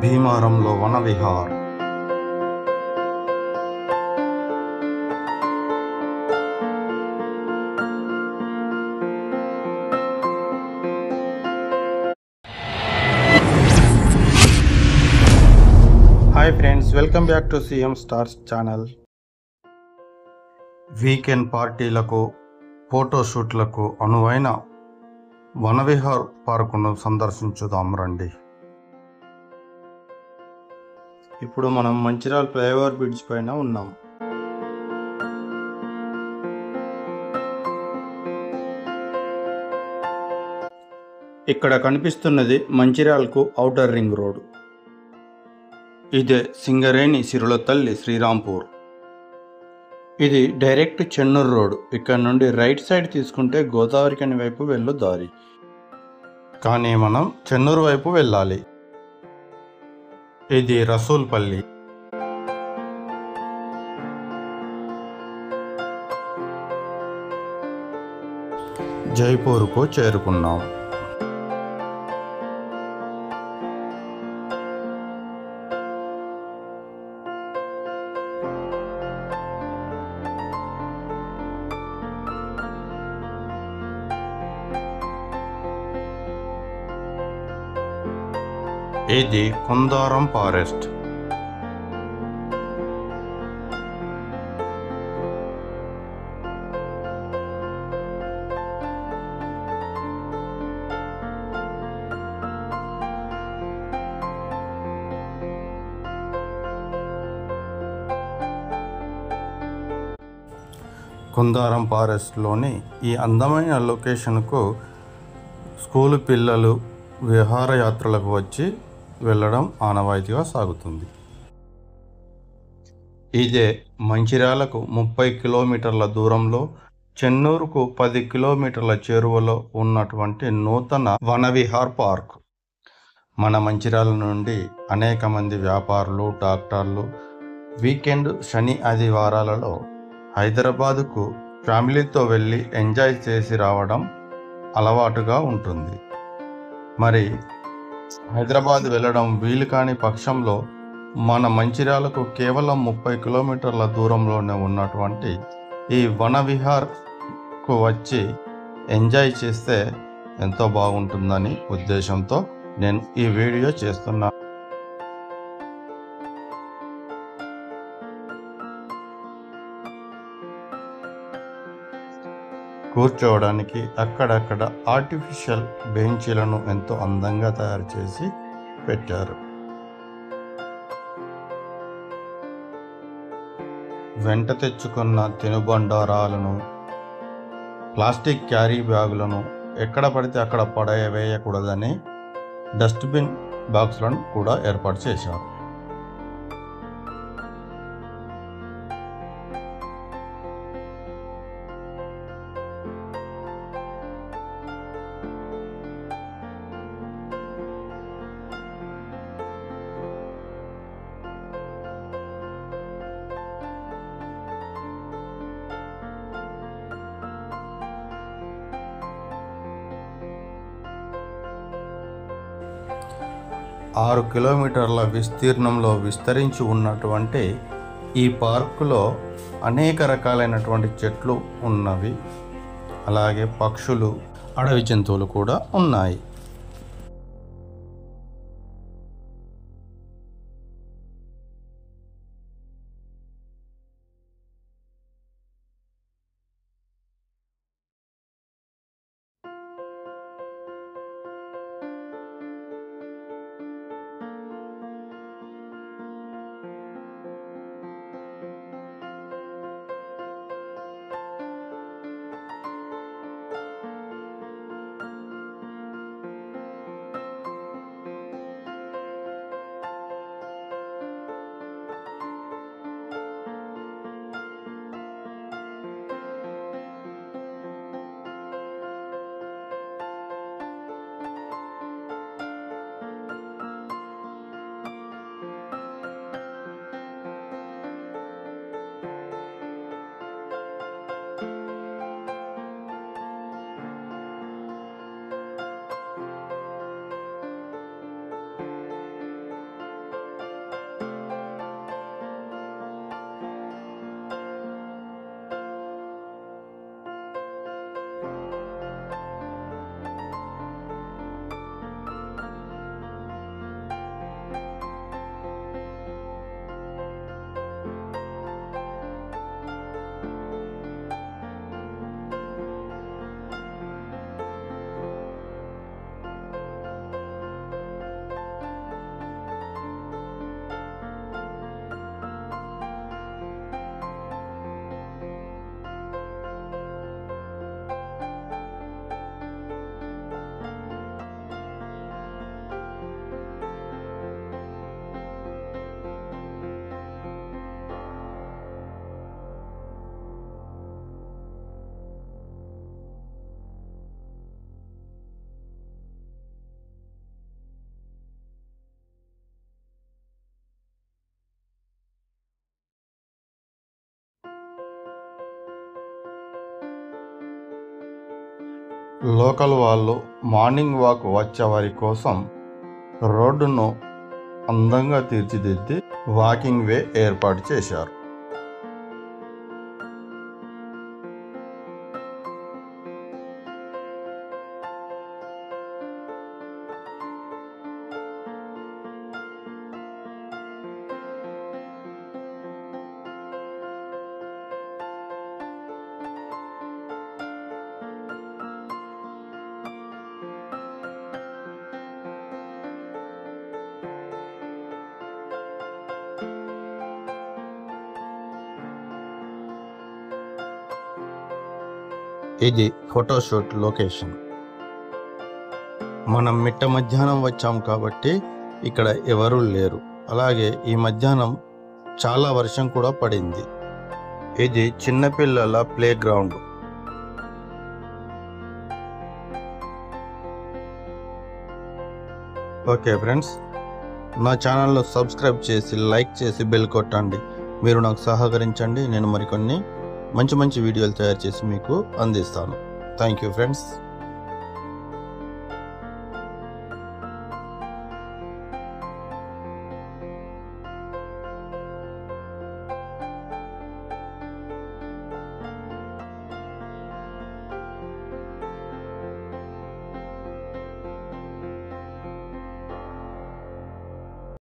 భీమవరంలో Vanavihar. Hi friends, welcome back to CM stars channel. Weekend పార్టీలకు, ఫోటోషూట్లకు అనువైన వనవిహార్ పార్కును సందర్శించుదాం రండి. ఇప్పుడు మనం మంచిర్యాల ఫ్లైఓవర్ బ్రిడ్జ్ పైన ఉన్నాం. ఇక్కడ కనిపిస్తున్నది మంచిర్యాలకు ఔటర్ రింగ్ రోడ్. ఇదే సింగరేణి సిరుల తల్లి శ్రీరాంపూర్. ఇది డైరెక్ట్ చెన్నూరు రోడ్. ఇక్కడ నుండి రైట్ సైడ్ తీసుకుంటే గోదావరికని వైపు వెళ్ళు దారి, కానీ మనం చెన్నూరు వైపు వెళ్ళాలి. ఇది రసూల్పల్లి. జైపూర్కు చేరుకున్నాం. ఇది కుందారం ఫారెస్ట్. కుందారం ఫారెస్ట్లోని ఈ అందమైన లొకేషన్కు స్కూలు పిల్లలు విహారయాత్రలకు వచ్చి వెళ్ళడం ఆనవాయితీగా సాగుతుంది. ఇదే మంచిర్యాలకు 30 కిలోమీటర్ల దూరంలో, చెన్నూరుకు 10 కిలోమీటర్ల చేరువలో ఉన్నటువంటి నూతన వనవిహార్ పార్క్. మన మంచిర్యాల నుండి అనేక మంది వ్యాపారులు, డాక్టర్లు వీకెండ్ శని ఆదివారాలలో హైదరాబాదుకు ఫ్యామిలీతో వెళ్ళి ఎంజాయ్ చేసి రావడం అలవాటుగా ఉంటుంది. మరి హైదరాబాద్ వెళ్ళడం వీలు కాని పక్షంలో మన మంచిర్యాలకు కేవలం 30 కిలోమీటర్ల దూరంలోనే ఉన్నటువంటి ఈ వనవిహార్కు వచ్చి ఎంజాయ్ చేస్తే ఎంతో బాగుంటుందని ఉద్దేశంతో నేను ఈ వీడియో చేస్తున్నాను. కూర్చోవడానికి అక్కడక్కడ ఆర్టిఫిషియల్ బెంచీలను ఎంతో అందంగా తయారు చేసి పెట్టారు. వెంట తెచ్చుకున్న తినుబండారాలను, ప్లాస్టిక్ క్యారీ బ్యాగులను ఎక్కడ పడితే అక్కడ పడవేయకూడదని డస్ట్బిన్ బాక్స్లను కూడా ఏర్పాటు చేశారు. ఆరు కిలోమీటర్ల విస్తీర్ణంలో విస్తరించి ఉన్నటువంటి ఈ పార్కులో అనేక రకాలైనటువంటి చెట్లు ఉన్నవి. అలాగే పక్షులు, అడవి జంతువులు కూడా ఉన్నాయి. లోకల్ వాళ్ళు మార్నింగ్ వాక్ వచ్చే వారి కోసం రోడ్డును అందంగా తీర్చిదిద్ది వాకింగ్ వే ఏర్పాటు చేశారు. ఇది ఫోటోషూట్ లొకేషన్. మనం మిట్ట మధ్యాహ్నం వచ్చాం కాబట్టి ఇక్కడ ఎవరూ లేరు. అలాగే ఈ మధ్యాహ్నం చాలా వర్షం కూడా పడింది. ఇది చిన్నపిల్లల ప్లే గ్రౌండ్. ఓకే ఫ్రెండ్స్, నా ఛానల్ను సబ్స్క్రైబ్ చేసి లైక్ చేసి బెల్ కొట్టండి. మీరు నాకు సహకరించండి. నేను మరికొన్ని మంచి వీడియోలు తయారు చేసి మీకు అందిస్తాను. Thank you friends.